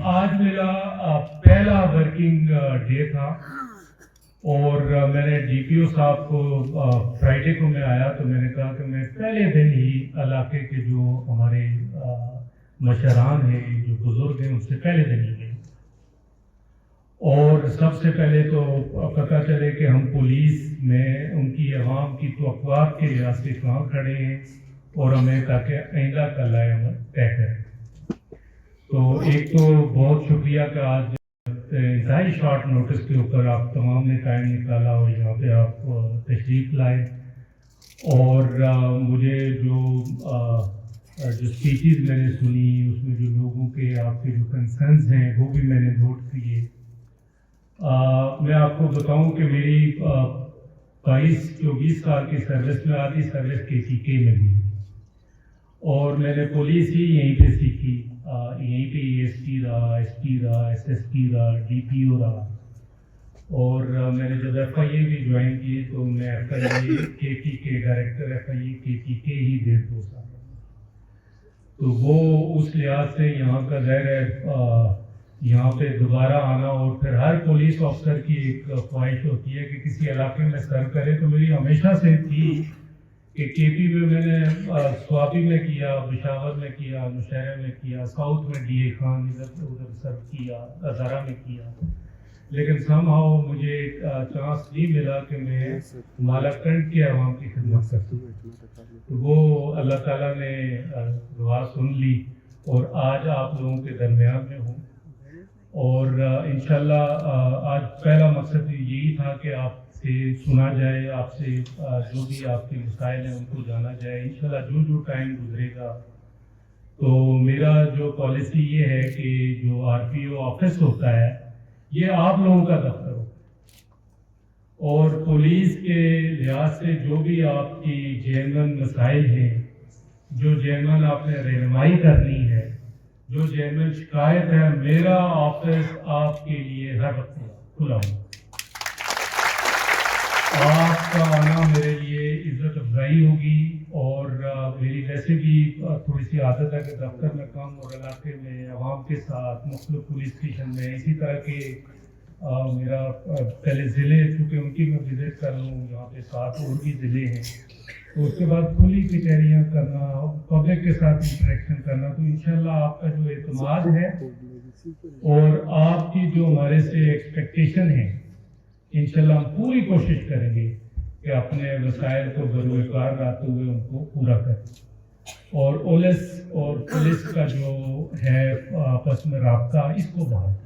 آج میرا پہلا ورکنگ ڈے تھا اور میں نے ڈی پی او صاحب کو فرائیڈے کو میں آیا تو میں نے کہا کہ میں پہلے دن ہی علاقے کے جو ہمارے مشران ہیں جو بزرگ ہیں ان سے پہلے دن ہی گئے اور سب سے پہلے تو پتہ چلے کہ ہم پولیس میں ان کی عوام کی توقعات کے لحاظ سے کہاں کھڑے ہیں اور ہمیں تاکہ آئندہ کا لائے عمل طے کریں. تو ایک تو بہت شکریہ کہ آج انتہائی شارٹ نوٹس کے اوپر آپ تمام نے ٹائم نکالا اور یہاں پہ آپ تشریف لائے اور مجھے جو اسپیچز میں نے سنی اس میں جو لوگوں کے آپ کے جو کنسرنز ہیں وہ بھی میں نے نوٹ کیے. میں آپ کو بتاؤں کہ میری 22-24 سال کی سروس میں آدھی سروس KPK میں ہوئی اور میں نے پولیس ہی یہیں پہ سیکھی. یہیں پہ ESP رہا, SP رہا, SSP رہا, DPO رہا اور میں نے جب FIA بھی جوائن کی تو میں FIA KPK director FIA KPK ہی 1.5-2 سال. تو وہ اس لحاظ سے یہاں کا ظاہر ہے یہاں پہ دوبارہ آنا اور پھر ہر پولیس افسر کی ایک خواہش ہوتی ہے کہ کسی علاقے میں سرو کرے. تو میری ہمیشہ سے تھی کہ KP میں نے سوابی میں کیا, پشاور میں کیا, نوشہرہ میں کیا, ساؤتھ میں DA خان ادھر سرو کیا, ہزارہ میں کیا, لیکن سم ہاؤ مجھے چانس نہیں ملا کہ میں مالاکنڈ کے عوام کی خدمت کر سکوں. تو وہ اللہ تعالیٰ نے دعا سن لی اور آج آپ لوگوں کے درمیان میں ہوں اور انشاءاللہ آج پہلا مقصد یہی تھا کہ آپ سے سنا جائے, آپ سے جو بھی آپ کے مسائل ہیں ان کو جانا جائے. انشاءاللہ جو ٹائم گزرے گا تو میرا جو پالیسی یہ ہے کہ جو RPO آفس ہوتا ہے یہ آپ لوگوں کا دفتر ہو اور پولیس کے لحاظ سے جو بھی آپ کی جینون مسائل ہیں, جو جینون آپ نے رہنمائی کرنی ہے, جو جینون شکایت ہے, میرا آفس آپ کے لیے ہر وقت کھلا ہو. آپ کا آنا میرے لیے عزت افزائی ہوگی اور میری ویسے بھی تھوڑی سی عادت ہے کہ دفتر میں کام اور علاقے میں عوام کے ساتھ مختلف پولیس اسٹیشن میں اسی طرح کے میرا پہلے ضلع چونکہ ان کی میں وزٹ کر لوں, یہاں پہ 7 اور بھی ضلع ہیں, تو اس کے بعد کھلی کچہریاں کرنا, پبلک کے ساتھ انٹریکشن کرنا. تو انشاءاللہ آپ کا جو اعتماد ہے اور آپ کی جو ہمارے سے ایکسپیکٹیشن ہے انشاءاللہ ہم پوری کوشش کریں گے کہ اپنے وسائل کو بروئے کار لاتے ہوئے ان کو پورا کریں. اور اولس اور پولیس کا جو ہے آپس میں رابطہ اس کو بہت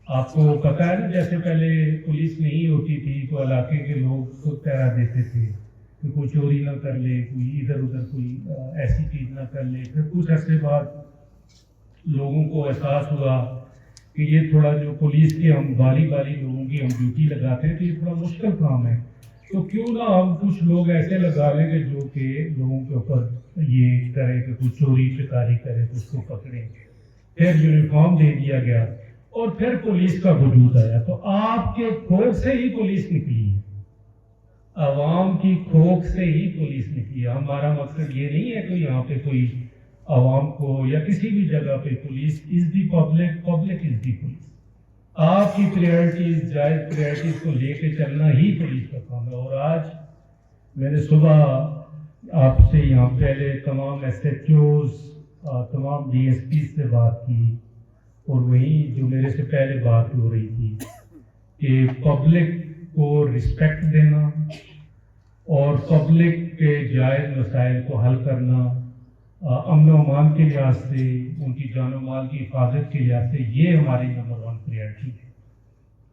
آپ کو پتہ ہے نا, جیسے پہلے پولیس نہیں ہوتی تھی تو علاقے کے لوگ خود پہرا دیتے تھے کہ کوئی چوری نہ کر لے, کوئی ادھر ادھر کوئی ایسی چیز نہ کر لے. پھر کچھ عرصے بعد لوگوں کو احساس ہوا کہ یہ تھوڑا جو پولیس کے ہم بالی لوگوں کی ہم ڈیوٹی لگاتے ہیں تو یہ تھوڑا مشکل کام ہے, تو کیوں نہ ہم کچھ لوگ ایسے لگا لیں کہ جو کہ لوگوں کے اوپر یہ کرے کہ کوئی چوری چکاری کرے تو اس کو پکڑیں. پھر یونیفارم دے دیا گیا اور پھر پولیس کا وجود آیا. تو آپ کے کھوج سے ہی پولیس نکلی ہے, عوام کی کھوج سے ہی پولیس نکلی ہے. ہمارا مقصد یہ نہیں ہے کہ یہاں پہ کوئی عوام کو یا کسی بھی جگہ پہ police is the public, public is the police. آپ کی پریورٹیز, جائز پریورٹیز کو لے کے چلنا ہی پولیس کا کام ہے. اور آج میں نے صبح آپ سے یہاں پہلے تمام SHOs, تمام DSP سے بات کی اور وہیں جو میرے سے پہلے بات ہو رہی تھی کہ پبلک کو رسپیکٹ دینا اور پبلک کے جائز مسائل کو حل کرنا, امن و امان کے لحاظ سے, ان کی جان و مال کی حفاظت کے لحاظ سے یہ ہماری نمبر 1 پریورٹی ہے.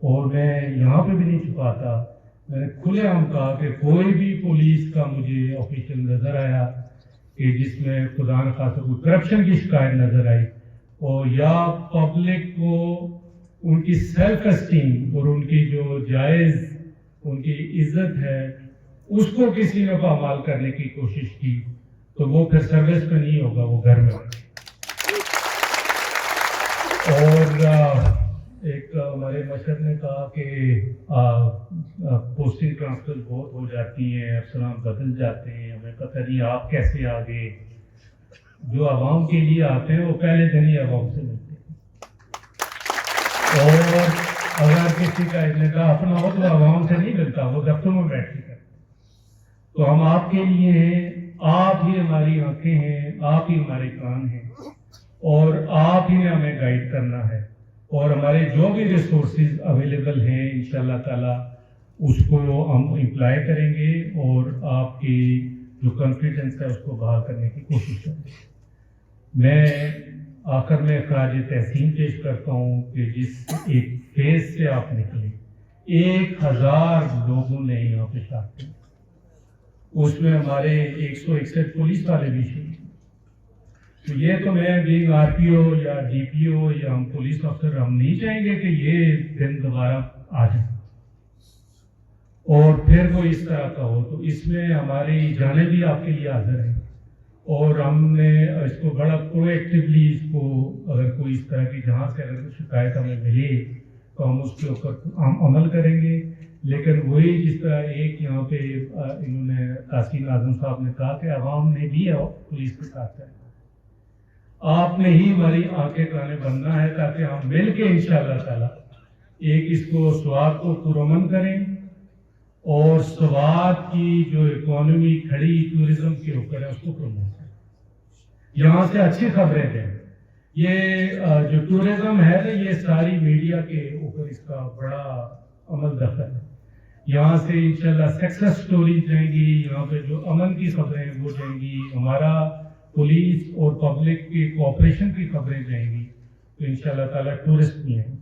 اور میں یہاں پہ بھی نہیں چھپاتا, میں نے کھلے عام کہا کہ کوئی بھی پولیس کا مجھے آفیشل نظر آیا کہ جس میں خدا نخواستہ کوئی کرپشن کی شکایت نظر آئی اور یا پبلک کو ان کی سیلف اسٹیم اور ان کی جو جائز ان کی عزت ہے اس کو کسی نے پامال کرنے کی کوشش کی تو وہ پھر سروس میں نہیں ہوگا, وہ گھر میں ہوگا. اور ایک ہمارے مشر نے کہا کہ پوسٹنگ ٹرانسفر بہت ہو جاتی ہیں, افسران بدل جاتے ہیں, ہمیں پتہ نہیں آپ کیسے آگے. جو عوام کے لیے آتے ہیں وہ پہلے دن ہی عوام سے ملتے ہیں. اور اگر کسی کا اجنڈا اپنا ہو تو عوام سے نہیں ملتا, وہ دفتروں میں بیٹھ کے کرتا. تو ہم آپ کے لیے ہیں, آپ ہی ہماری آنکھیں ہیں, آپ ہی ہمارے کان ہیں, اور آپ ہی نے ہمیں گائیڈ کرنا ہے. اور ہمارے جو بھی ریسورسز اویلیبل ہیں انشاءاللہ تعالی اس کو ہم امپلائی کریں گے, اور آپ کی جو کانفیڈنس ہے اس کو بحال کرنے کی کوشش کریں گے. میں آخر میں خراج تحسین پیش کرتا ہوں کہ جس ایک فیز سے آپ نکلے, 1000 لوگوں نے یہاں پہ شرکت کی, اس میں ہمارے 161 پولیس والے بھی شریک. تو یہ تو میں بینگ آر پی او یا ڈی پی او یا ہم پولیس افسر ہم نہیں چاہیں گے کہ یہ دن دوبارہ آ جائے اور پھر وہ اس طرح کا ہو. تو اس میں ہماری جانیں بھی آپ کے لیے حاضر ہیں, اور ہم نے اس کو بڑا پرو ایکٹیولی اس کو اگر کوئی اس طرح کی جہاں سے اگر شکایت ہمیں ملے تو ہم اس کے اوپر ہم عمل کریں گے. لیکن وہی جس طرح ایک یہاں پہ انہوں نے تحسین اعظم صاحب نے کہا کہ عوام نے بھی پولیس کے ساتھ چلنا, آپ نے ہی ہماری آنکھیں کانے بننا ہے تاکہ ہم مل کے انشاءاللہ تعالی ایک اس کو سوات کو پرامن کریں, اور سوات کی جو اکانومی کھڑی ٹورزم کے اوپر ہے اس کو پروموٹ کریں, یہاں سے اچھی خبریں دیں. یہ جو ٹورزم ہے نا یہ ساری میڈیا کے اوپر اس کا بڑا عمل دخل ہے. یہاں سے انشاءاللہ سکسیس سٹوریز جائیں گی, یہاں پہ جو امن کی خبریں وہ جائیں گی, ہمارا پولیس اور پبلک کی کوآپریشن کی خبریں جائیں گی, تو انشاءاللہ تعالیٰ ٹورسٹ بھی ہیں.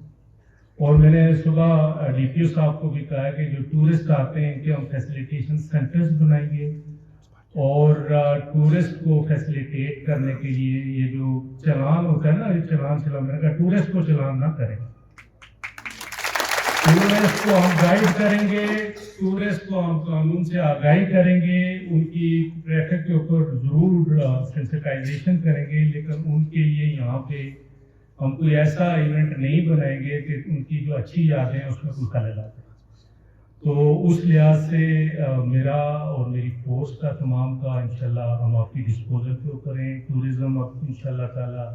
اور میں نے صبح ڈی پی او صاحب کو بھی کہا کہ جو ٹورسٹ آتے ہیں ان کے ہم فیسیلیٹیشن سینٹرز بنائیں گے, اور ٹورسٹ کو فیسیلیٹیٹ کرنے کے لیے یہ جو چلان ہوتا ہے نا, یہ چلان میں نے کہا ٹورسٹ کو چلان نہ کریں, ٹورسٹ کو ہم گائیڈ کریں گے, ٹورسٹ کو ہم قانون سے آگاہی کریں گے, ان کی ٹریفک کے اوپر ضرور سینسٹائزیشن کریں گے, لیکن ان کے لیے یہاں پہ ہم کوئی ایسا ایونٹ نہیں بنائیں گے کہ ان کی جو اچھی یادیں ہیں اس میں کوئی خلل آتے. تو اس لحاظ سے میرا اور میری فورس کا تمام کا انشاءاللہ ہم آپ کی ڈسپوزل پہ کریں. ٹورزم اب انشاءاللہ تعالی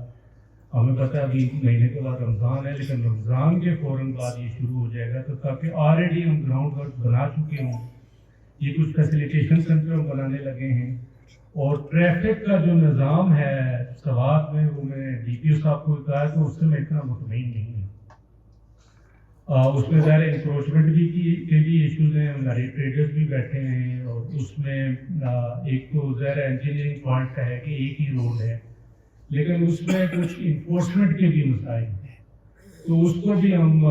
ہمیں پتہ ہے ابھی مہینے کے بعد رمضان ہے, لیکن رمضان کے فوراً بعد یہ شروع ہو جائے گا, تو تاکہ آلریڈی ہم گراؤنڈ ورک بنا چکے ہوں. یہ کچھ فیسیلیٹیشن سینٹر ہم بنانے لگے ہیں, اور ٹریفک کا جو نظام ہے سوات میں وہ میں ڈی پی او صاحب کو کہا کہ اس سے میں اتنا مطمئن نہیں ہوں. اس میں ظاہر انکروچمنٹ بھی کے بھی ایشوز ہیں, ہمارے ٹریڈرز بھی بیٹھے ہیں, اور اس میں ایک تو ظاہر انجینئرنگ پوائنٹ کا ہے کہ ایک ہی روڈ ہے, لیکن اس میں کچھ انفورسمنٹ کے بھی مسائل ہیں. تو اس کو بھی ہم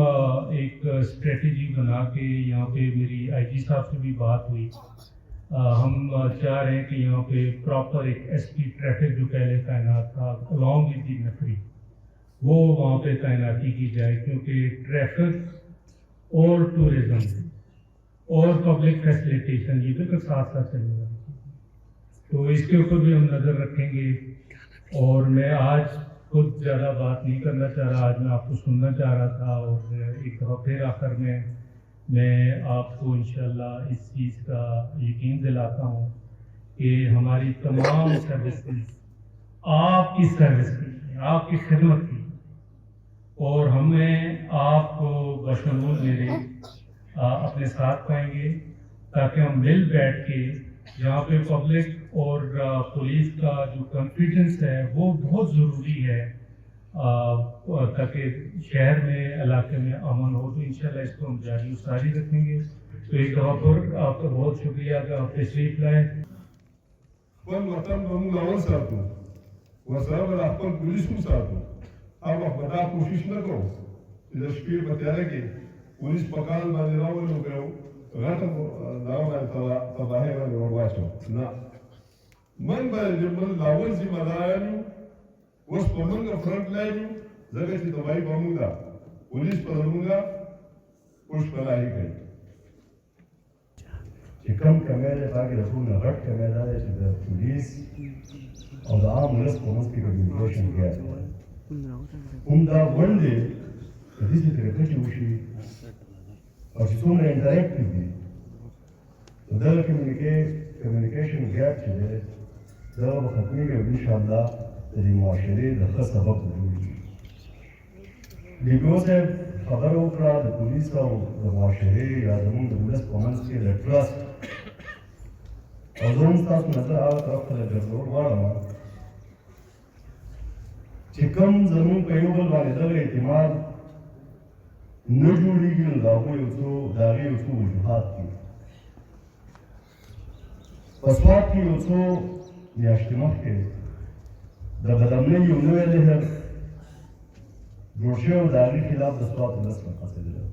ایک اسٹریٹجی بنا کے, یہاں پہ میری آئی جی صاحب سے بھی بات ہوئی, ہم چاہ رہے ہیں کہ یہاں پہ پراپر ایک ایس پی ٹریفک جو پہلے تعینات تھا along with دی نفری, وہ وہاں پہ تعیناتی کی جائے, کیونکہ ٹریفک اور ٹورزم اور پبلک فیسیلیٹیشن یہ بالکل ساتھ ساتھ چلے گا. تو اس کے اوپر بھی ہم نظر رکھیں گے. اور میں آج خود زیادہ بات نہیں کرنا چاہ رہا, آج میں آپ کو سننا چاہ رہا تھا, اور ایک دفعہ پھر آخر میں آپ کو انشاءاللہ اس چیز کا یقین دلاتا ہوں کہ ہماری تمام سروسز آپ کی سروس کی, آپ کی خدمت کی, اور ہمیں آپ کو بشمول میرے اپنے ساتھ پائیں گے, تاکہ ہم مل بیٹھ کے یہاں پہ پبلک اور پولیس کا جو کانفیڈنس ہے وہ بہت ضروری ہے, تاکہ شہر میں علاقے میں امن ہو. تو انشاءاللہ اس کو ہم جاری و ساری رکھیں گے. تو ایک دفعہ پر آپ کا بہت شکریہ کہ آپ تشریف لائیں. وطن بمو لاول ساتو وسرا اپن پولیس کو ساتو, اب بڑا کوشش نہ کرو شپیر بتایا کہ پولیس پکال باندې راولو کړو غټه داوله تباہی باندې ورواچو نه من باندې من لاول ذمہ دار یو اوس په موږ فرنٹ لاین یو ځکه چې تباہی به موږ ده پولیس په موږ اوس پلاهي کوي چې کوم کمیل هغه د ټول غټ کمیل دی چې د پولیس او د عام ولس په منځ کې کمیونیکیشن ګیپ همدا ونډې د دې چې کرکټ وشي او چې څومره انټریکټیو دي دا کمیونیکیشن ګیپ چې دی دا به ختمېږي او انشاءالله د دې معاشرې د ښه سبب به جوړېږي. ډي پي او صاحب خبر وکړه د پولیس او د معاشرې یا زموږ د ولس په منځ کې د ټرسټ او زه هم ستاسو نظر هغه طرف ته ګرځول غواړم چې کوم زموږ په یو بل باندې دغه اعتماد نه جوړېږي نو د هغوی یو څو وجوهات دي. په سوات کې یو څو میاشتې مخکې د بدامنۍ یو نوی لهر جوړ شوی او د هغې خلاف د سوات ولس راپاڅېدلی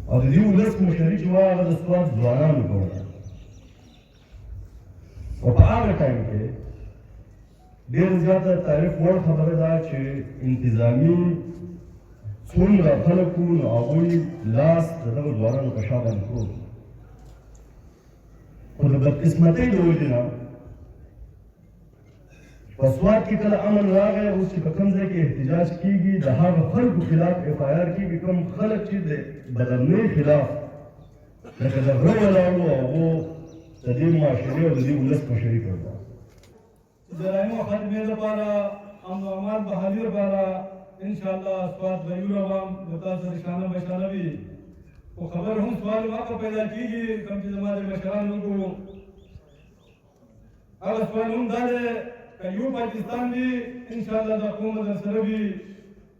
او د دې ولس مشري چې وه هغه د سوات ځوانانو کوله او په هغه ټایم کې ډېره زیاته تعریف وړ خبره ده چې انتظامي څومره خلک وو نو هغوی لاس د دغه ځوانانو په شا باندې پروت خو د بدقسمتۍ د وجې نه په سوات کې کله امن راغی اوس چې په کوم ځای کې احتجاج کېږي د هغه خلکو خلاف اف آی آر کېږي کوم خلک چې د بدامنۍ خلاف لکه د غره ولاړ وو هغو د دې معاشرې او د دې ولس مشري کوله جرائمو ختمې لپاره امن و امان بحالي لپاره انشاءالله سوات به یو روان د تاسو سره شانه به شانه وي خو خبر هم سوال واقع پیدا کېږي کوم چې زما د مشرانو وګورو هغه سوال هم دا دی که یو پاکستان وي انشاءالله دا قوم در سره وي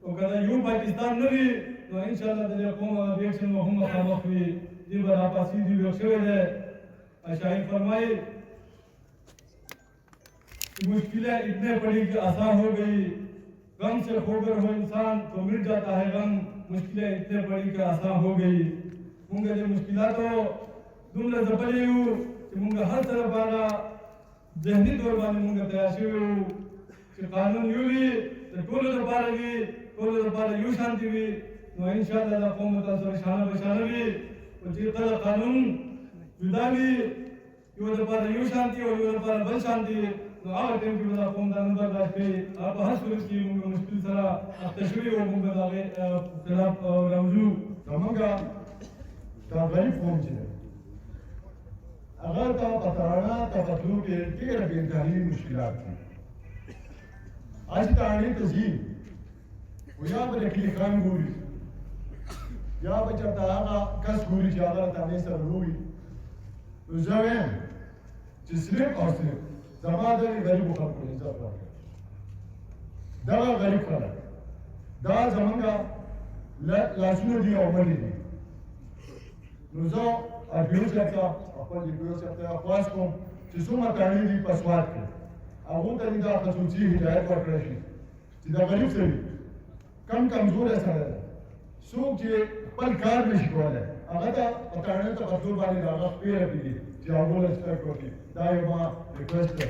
او که دا یو پاکستان نه وي نو انشاءالله د دې قوم ریاکشن به هم مخامخ وي دې به راپاڅېږي ویښ شوی دی شاہد فرمائے مشکلیں اتنے پڑی کہ آسان ہو گئی غم سے خوگر ہو انسان تو مٹ جاتا ہے غم مشکلیں اتنے پڑی کہ آسان ہو گئی مونگا جو مشکلات ہو دملے زبلی ہو کہ مونگا ہر طرف آگا ذہنی طور بانے مونگا تیاشی ہو کہ قانون یوں بھی کہ کولو دپارا بھی کولو دپارا یوں شانتی بھی نو انشاءاللہ دا قوم تاثر شانہ بشانہ بھی اور جیتا قانون جدا بھی یو دپارا یو شانتی اور you دپارا bill Shanti know Agha team کی بدا قوم دا نمبر داشت پی آپ ہر صورت کی مونگا مشکل سرا تشوی و مونگا دا خلاف روزو زمونږه دا غریب قوم چې دی هغه ته په تراړه ته په تلو کې ډېره بې انتهایي مشکلات دي هسې تراړې ته ځي خو یا به د کلیخان ګوري یا به چېرته هغه کس ګوري چې هغه له تانې سره روي نو زه وایم چې صرف او صرف زما د غریبو خلکو عزت ورکړئ دغه غریب خلک دا زمونږه لاسونه دي او منډې دي نو زه ارپیو صاحب ته خپل ارپیو صاحب ته خواست کوم چې څومره کاڼي دي په سوات کې هغو ته دې دا خصوصي هدایت ورکړی شي چې دا غریب سړي کم کمزوری سړی دی څوک چې خپل کار نشي کولی هغه ته په کاڼیو ته په تور باندې د هغه خپې رپېږي چې هغو له سپیکټ وکړي دا یو ما ریکویسټ دی